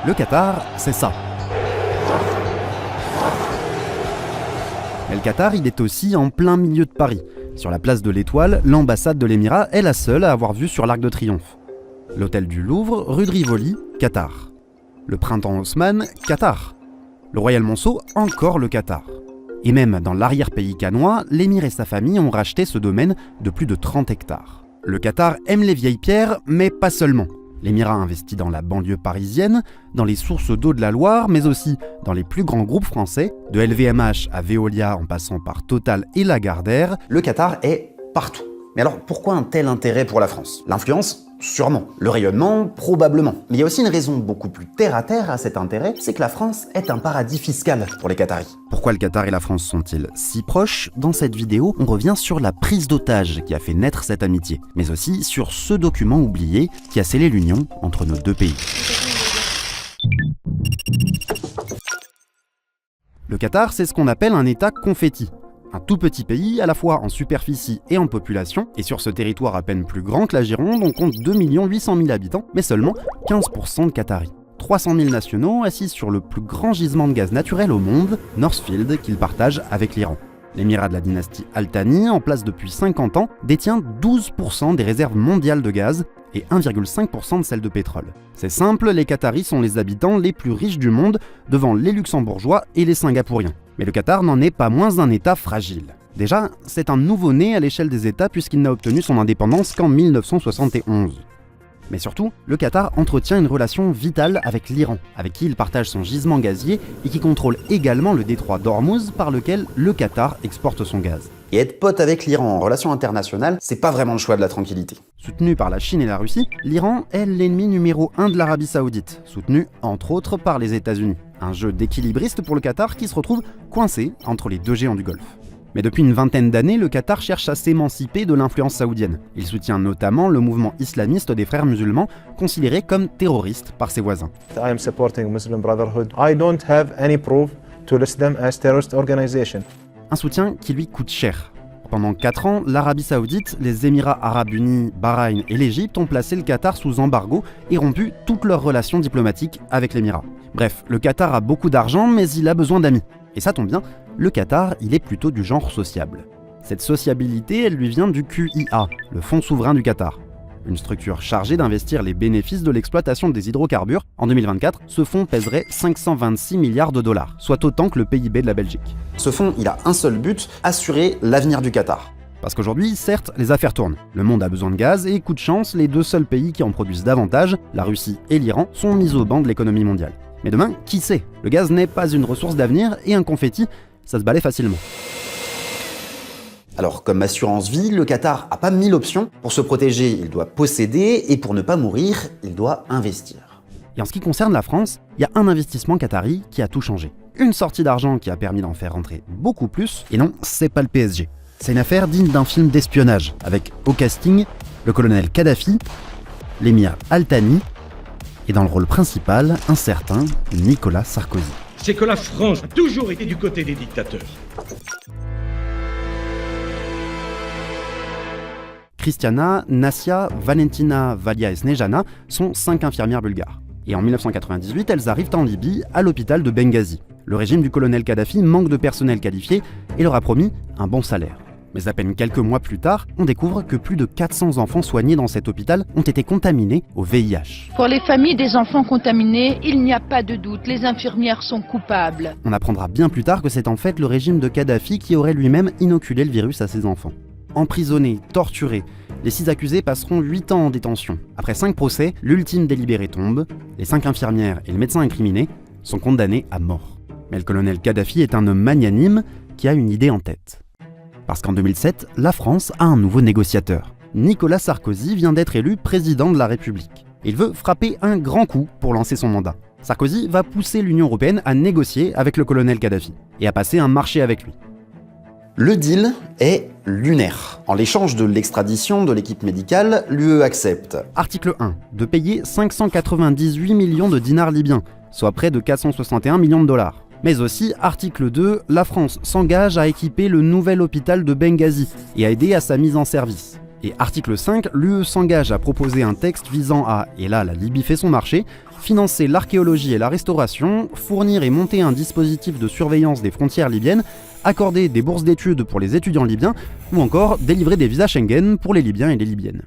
Le Qatar, c'est ça. Mais le Qatar, il est aussi en plein milieu de Paris. Sur la place de l'Étoile, l'ambassade de l'Émirat est la seule à avoir vue sur l'Arc de Triomphe. L'hôtel du Louvre, rue de Rivoli, Qatar. Le printemps Haussmann, Qatar. Le Royal Monceau, encore le Qatar. Et même dans l'arrière-pays cannois, l'émir et sa famille ont racheté ce domaine de plus de 30 hectares. Le Qatar aime les vieilles pierres, mais pas seulement. L'Émirat investit dans la banlieue parisienne, dans les sources d'eau de la Loire, mais aussi dans les plus grands groupes français, de LVMH à Veolia en passant par Total et Lagardère. Le Qatar est partout. Mais alors pourquoi un tel intérêt pour la France? L'influence? Sûrement. Le rayonnement? Probablement. Mais il y a aussi une raison beaucoup plus terre-à-terre à cet intérêt, c'est que la France est un paradis fiscal pour les Qataris. Pourquoi le Qatar et la France sont-ils si proches? Dans cette vidéo, on revient sur la prise d'otage qui a fait naître cette amitié, mais aussi sur ce document oublié qui a scellé l'union entre nos deux pays. Le Qatar, c'est ce qu'on appelle un État confetti. Un tout petit pays, à la fois en superficie et en population, et sur ce territoire à peine plus grand que la Gironde, on compte 2 800 000 habitants, mais seulement 15% de Qataris. 300 000 nationaux assis sur le plus grand gisement de gaz naturel au monde, Northfield, qu'ils partagent avec l'Iran. L'émirat de la dynastie Al Thani, en place depuis 50 ans, détient 12% des réserves mondiales de gaz et 1,5% de celles de pétrole. C'est simple, les Qataris sont les habitants les plus riches du monde, devant les Luxembourgeois et les Singapouriens. Mais le Qatar n'en est pas moins un État fragile. Déjà, c'est un nouveau-né à l'échelle des États puisqu'il n'a obtenu son indépendance qu'en 1971. Mais surtout, le Qatar entretient une relation vitale avec l'Iran, avec qui il partage son gisement gazier et qui contrôle également le détroit d'Ormuz par lequel le Qatar exporte son gaz. Et être pote avec l'Iran en relation internationale, c'est pas vraiment le choix de la tranquillité. Soutenu par la Chine et la Russie, l'Iran est l'ennemi numéro 1 de l'Arabie Saoudite, soutenu entre autres par les États-Unis. Un jeu d'équilibriste pour le Qatar qui se retrouve coincé entre les deux géants du Golfe. Mais depuis une vingtaine d'années, le Qatar cherche à s'émanciper de l'influence saoudienne. Il soutient notamment le mouvement islamiste des frères musulmans, considéré comme terroriste par ses voisins. I am supporting Muslim Brotherhood. I don't have any proof to list them as terrorist organization. Un soutien qui lui coûte cher. Pendant 4 ans, l'Arabie Saoudite, les Émirats Arabes Unis, Bahreïn et l'Égypte ont placé le Qatar sous embargo et rompu toutes leurs relations diplomatiques avec l'Émirat. Bref, le Qatar a beaucoup d'argent, mais il a besoin d'amis. Et ça tombe bien, le Qatar, il est plutôt du genre sociable. Cette sociabilité, elle lui vient du QIA, le Fonds souverain du Qatar. Une structure chargée d'investir les bénéfices de l'exploitation des hydrocarbures. En 2024, ce fonds pèserait 526 milliards de dollars, soit autant que le PIB de la Belgique. Ce fonds, il a un seul but, assurer l'avenir du Qatar. Parce qu'aujourd'hui, certes, les affaires tournent. Le monde a besoin de gaz et, coup de chance, les deux seuls pays qui en produisent davantage, la Russie et l'Iran, sont mis au banc de l'économie mondiale. Mais demain, qui sait? Le gaz n'est pas une ressource d'avenir et un confetti, ça se balaie facilement. Alors, comme assurance vie, le Qatar a pas 1000 options. Pour se protéger, il doit posséder et pour ne pas mourir, il doit investir. Et en ce qui concerne la France, il y a un investissement qatari qui a tout changé. Une sortie d'argent qui a permis d'en faire rentrer beaucoup plus. Et non, c'est pas le PSG. C'est une affaire digne d'un film d'espionnage, avec au casting le colonel Kadhafi, l'émir Al Thani, et dans le rôle principal, un certain Nicolas Sarkozy. C'est que la France a toujours été du côté des dictateurs. Christiana, Nassia, Valentina, Valia et Snejana sont 5 infirmières bulgares. Et en 1998, elles arrivent en Libye, à l'hôpital de Benghazi. Le régime du colonel Kadhafi manque de personnel qualifié et leur a promis un bon salaire. Mais à peine quelques mois plus tard, on découvre que plus de 400 enfants soignés dans cet hôpital ont été contaminés au VIH. Pour les familles des enfants contaminés, il n'y a pas de doute, les infirmières sont coupables. On apprendra bien plus tard que c'est en fait le régime de Kadhafi qui aurait lui-même inoculé le virus à ses enfants. Emprisonnés, torturés, les 6 accusés passeront 8 ans en détention. Après 5 procès, l'ultime délibéré tombe, les 5 infirmières et le médecin incriminé sont condamnés à mort. Mais le colonel Kadhafi est un homme magnanime qui a une idée en tête. Parce qu'en 2007, la France a un nouveau négociateur. Nicolas Sarkozy vient d'être élu président de la République. Il veut frapper un grand coup pour lancer son mandat. Sarkozy va pousser l'Union européenne à négocier avec le colonel Kadhafi et à passer un marché avec lui. Le deal est lunaire. En l'échange de l'extradition de l'équipe médicale, l'UE accepte. Article 1. De payer 598 millions de dinars libyens, soit près de 461 millions de dollars. Mais aussi, article 2, la France s'engage à équiper le nouvel hôpital de Benghazi et à aider à sa mise en service. Et article 5, l'UE s'engage à proposer un texte visant à, et là la Libye fait son marché, financer l'archéologie et la restauration, fournir et monter un dispositif de surveillance des frontières libyennes, accorder des bourses d'études pour les étudiants libyens, ou encore délivrer des visas Schengen pour les Libyens et les Libyennes.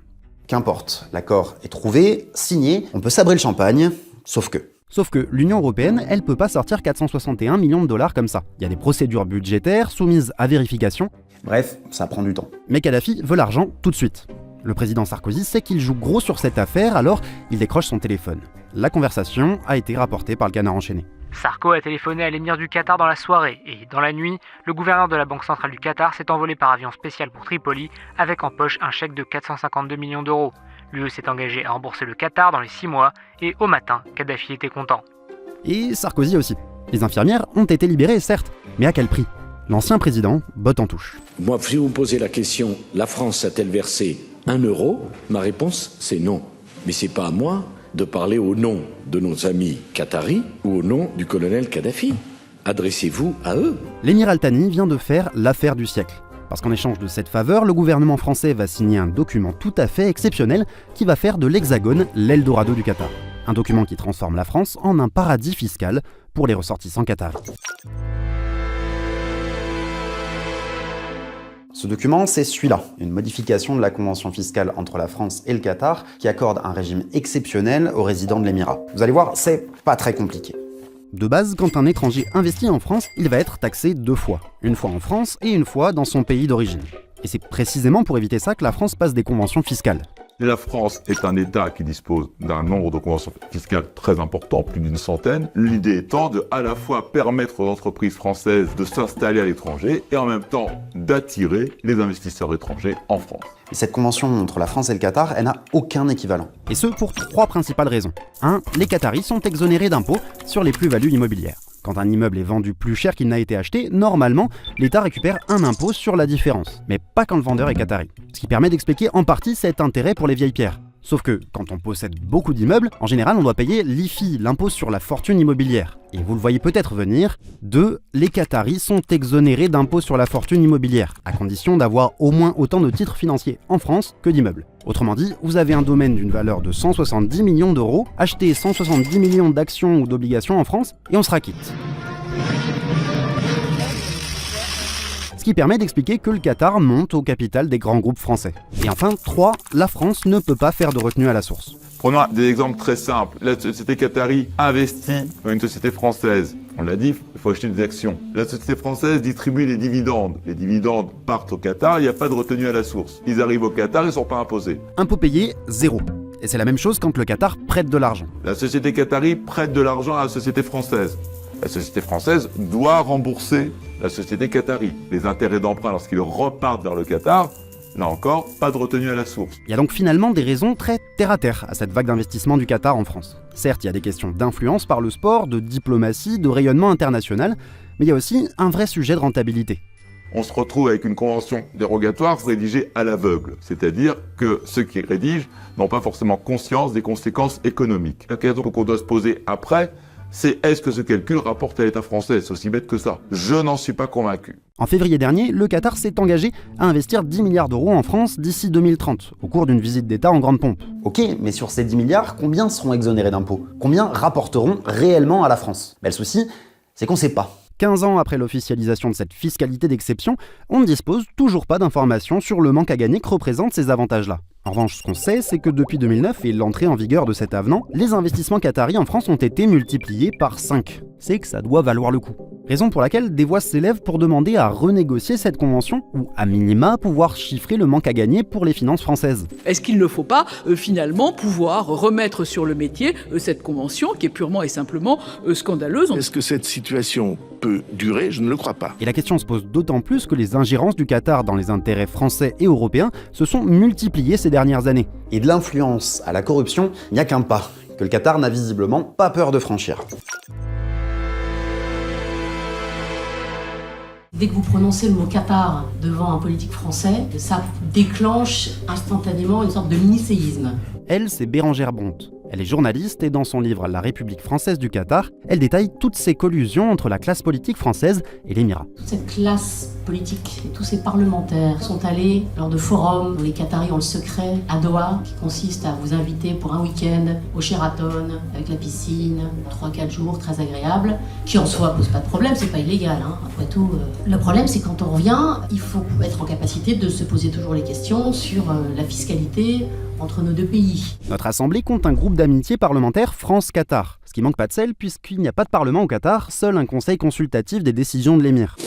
Qu'importe, l'accord est trouvé, signé, on peut sabrer le champagne, sauf que l'Union européenne, elle peut pas sortir 461 millions de dollars comme ça. Il y a des procédures budgétaires soumises à vérification. Bref, ça prend du temps. Mais Kadhafi veut l'argent tout de suite. Le président Sarkozy sait qu'il joue gros sur cette affaire, alors il décroche son téléphone. La conversation a été rapportée par le Canard enchaîné. Sarko a téléphoné à l'émir du Qatar dans la soirée et, dans la nuit, le gouverneur de la Banque centrale du Qatar s'est envolé par avion spécial pour Tripoli avec en poche un chèque de 452 millions d'euros. L'UE s'est engagé à rembourser le Qatar dans les 6 mois et au matin, Kadhafi était content. Et Sarkozy aussi. Les infirmières ont été libérées, certes, mais à quel prix ? L'ancien président botte en touche. Moi, si vous me posez la question, la France a-t-elle versé 1 euro ? Ma réponse, c'est non. Mais c'est pas à moi de parler au nom de nos amis qataris ou au nom du colonel Kadhafi. Adressez-vous à eux. L'émir Al-Thani vient de faire l'affaire du siècle. Parce qu'en échange de cette faveur, le gouvernement français va signer un document tout à fait exceptionnel qui va faire de l'Hexagone l'Eldorado du Qatar. Un document qui transforme la France en un paradis fiscal pour les ressortissants qataris. Ce document, c'est celui-là, une modification de la convention fiscale entre la France et le Qatar qui accorde un régime exceptionnel aux résidents de l'Émirat. Vous allez voir, c'est pas très compliqué. De base, quand un étranger investit en France, il va être taxé 2 fois. Une fois en France et une fois dans son pays d'origine. Et c'est précisément pour éviter ça que la France passe des conventions fiscales. La France est un État qui dispose d'un nombre de conventions fiscales très important, plus d'une centaine. L'idée étant de à la fois permettre aux entreprises françaises de s'installer à l'étranger et en même temps d'attirer les investisseurs étrangers en France. Et cette convention entre la France et le Qatar, elle n'a aucun équivalent. Et ce pour 3 principales raisons. 1. Les Qataris sont exonérés d'impôts sur les plus-values immobilières. Quand un immeuble est vendu plus cher qu'il n'a été acheté, normalement, l'État récupère un impôt sur la différence. Mais pas quand le vendeur est qatari. Ce qui permet d'expliquer en partie cet intérêt pour les vieilles pierres. Sauf que, quand on possède beaucoup d'immeubles, en général on doit payer l'IFI, l'impôt sur la fortune immobilière. Et vous le voyez peut-être venir. 2. Les Qataris sont exonérés d'impôt sur la fortune immobilière, à condition d'avoir au moins autant de titres financiers en France que d'immeubles. Autrement dit, vous avez un domaine d'une valeur de 170 millions d'euros, achetez 170 millions d'actions ou d'obligations en France, et on sera quitte. Ce qui permet d'expliquer que le Qatar monte au capital des grands groupes français. Et enfin, 3. La France ne peut pas faire de retenue à la source. Prenons des exemples très simples. La société qatari investit dans une société française. On l'a dit, il faut acheter des actions. La société française distribue les dividendes. Les dividendes partent au Qatar, il n'y a pas de retenue à la source. Ils arrivent au Qatar, ils ne sont pas imposés. Impôt payé, 0. Et c'est la même chose quand le Qatar prête de l'argent. La société qatari prête de l'argent à la société française. La société française doit rembourser la société qatari. Les intérêts d'emprunt lorsqu'ils repartent vers le Qatar, là encore, pas de retenue à la source. Il y a donc finalement des raisons très terre-à-terre à cette vague d'investissement du Qatar en France. Certes, il y a des questions d'influence par le sport, de diplomatie, de rayonnement international, mais il y a aussi un vrai sujet de rentabilité. On se retrouve avec une convention dérogatoire rédigée à l'aveugle, c'est-à-dire que ceux qui rédigent n'ont pas forcément conscience des conséquences économiques. La question qu'on doit se poser après, c'est est-ce que ce calcul rapporte à l'État français ? C'est aussi bête que ça. Je n'en suis pas convaincu. En février dernier, le Qatar s'est engagé à investir 10 milliards d'euros en France d'ici 2030, au cours d'une visite d'État en grande pompe. Ok, mais sur ces 10 milliards, combien seront exonérés d'impôts ? Combien rapporteront réellement à la France ? Le souci, c'est qu'on ne sait pas. 15 ans après l'officialisation de cette fiscalité d'exception, on ne dispose toujours pas d'informations sur le manque à gagner que représentent ces avantages-là. En revanche, ce qu'on sait, c'est que depuis 2009 et l'entrée en vigueur de cet avenant, les investissements qataris en France ont été multipliés par 5. C'est que ça doit valoir le coup. Raison pour laquelle des voix s'élèvent pour demander à renégocier cette convention, ou à minima pouvoir chiffrer le manque à gagner pour les finances françaises. Est-ce qu'il ne faut pas finalement pouvoir remettre sur le métier cette convention qui est purement et simplement scandaleuse ? Est-ce que cette situation peut durer ? Je ne le crois pas. Et la question se pose d'autant plus que les ingérences du Qatar dans les intérêts français et européens se sont multipliées ces dernières années. Et de l'influence à la corruption, il n'y a qu'un pas, que le Qatar n'a visiblement pas peur de franchir. Dès que vous prononcez le mot Qatar devant un politique français, ça déclenche instantanément une sorte de mini-séisme. Elle, c'est Bérengère Bonte. Elle est journaliste et dans son livre La République française du Qatar, elle détaille toutes ces collusions entre la classe politique française et l'Émirat. Toute cette classe politique et tous ces parlementaires sont allés lors de forums où les Qataris ont le secret à Doha, qui consiste à vous inviter pour un week-end au Sheraton, avec la piscine, 3-4 jours, très agréable, qui en soi pose pas de problème, c'est pas illégal, hein, après tout. Le problème, c'est quand on revient, il faut être en capacité de se poser toujours les questions sur la fiscalité entre nos deux pays. Notre assemblée compte un groupe d'amitié parlementaire France-Qatar, ce qui manque pas de sel puisqu'il n'y a pas de parlement au Qatar, seul un conseil consultatif des décisions de l'émir.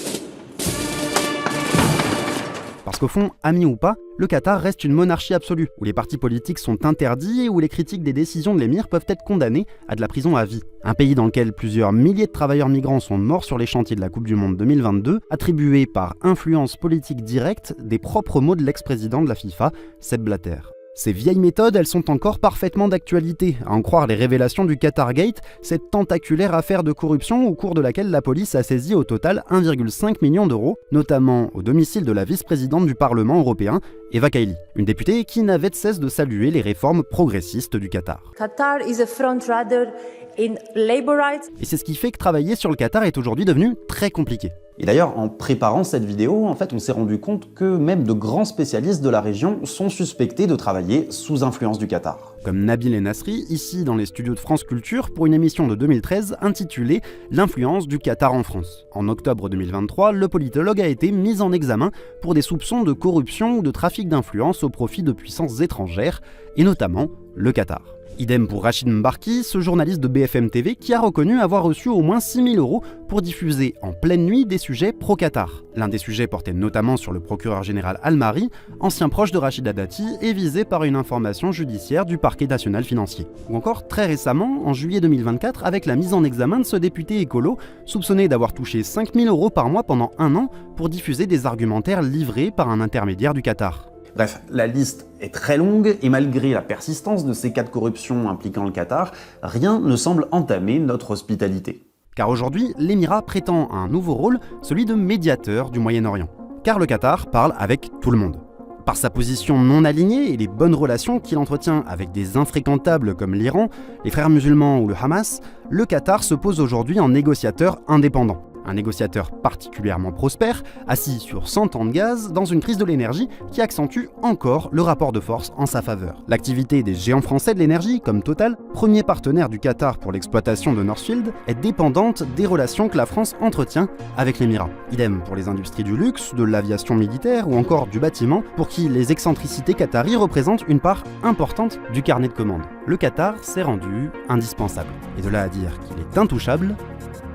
Parce qu'au fond, amis ou pas, le Qatar reste une monarchie absolue, où les partis politiques sont interdits et où les critiques des décisions de l'émir peuvent être condamnées à de la prison à vie. Un pays dans lequel plusieurs milliers de travailleurs migrants sont morts sur les chantiers de la Coupe du Monde 2022, attribués par influence politique directe des propres mots de l'ex-président de la FIFA, Sepp Blatter. Ces vieilles méthodes, elles sont encore parfaitement d'actualité, à en croire les révélations du Qatargate, cette tentaculaire affaire de corruption au cours de laquelle la police a saisi au total 1,5 million d'euros, notamment au domicile de la vice-présidente du Parlement européen, Eva Kaili, une députée qui n'avait de cesse de saluer les réformes progressistes du Qatar. Qatar is a front-runner in labor rights. Et c'est ce qui fait que travailler sur le Qatar est aujourd'hui devenu très compliqué. Et d'ailleurs, en préparant cette vidéo, en fait, on s'est rendu compte que même de grands spécialistes de la région sont suspectés de travailler sous influence du Qatar. Comme Nabil El Nasri, ici dans les studios de France Culture, pour une émission de 2013 intitulée « L'influence du Qatar en France ». En octobre 2023, le politologue a été mis en examen pour des soupçons de corruption ou de trafic d'influence au profit de puissances étrangères, et notamment le Qatar. Idem pour Rachid Mbarki, ce journaliste de BFM TV qui a reconnu avoir reçu au moins 6 000 € pour diffuser en pleine nuit des sujets pro-Qatar. L'un des sujets portait notamment sur le procureur général Al-Mahri, ancien proche de Rachida Dati et visé par une information judiciaire du parquet national financier. Ou encore très récemment, en juillet 2024, avec la mise en examen de ce député écolo, soupçonné d'avoir touché 5 000 € par mois pendant 1 an pour diffuser des argumentaires livrés par un intermédiaire du Qatar. Bref, la liste est très longue et malgré la persistance de ces cas de corruption impliquant le Qatar, rien ne semble entamer notre hospitalité. Car aujourd'hui, l'Émirat prétend à un nouveau rôle, celui de médiateur du Moyen-Orient. Car le Qatar parle avec tout le monde. Par sa position non alignée et les bonnes relations qu'il entretient avec des infréquentables comme l'Iran, les frères musulmans ou le Hamas, le Qatar se pose aujourd'hui en négociateur indépendant. Un négociateur particulièrement prospère, assis sur 100 ans de gaz, dans une crise de l'énergie qui accentue encore le rapport de force en sa faveur. L'activité des géants français de l'énergie, comme Total, premier partenaire du Qatar pour l'exploitation de Northfield, est dépendante des relations que la France entretient avec l'Émirat. Idem pour les industries du luxe, de l'aviation militaire ou encore du bâtiment, pour qui les excentricités qataries représentent une part importante du carnet de commandes. Le Qatar s'est rendu indispensable. Et de là à dire qu'il est intouchable,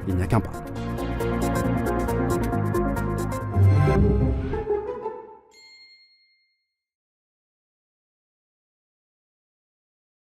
il n'y a qu'un pas.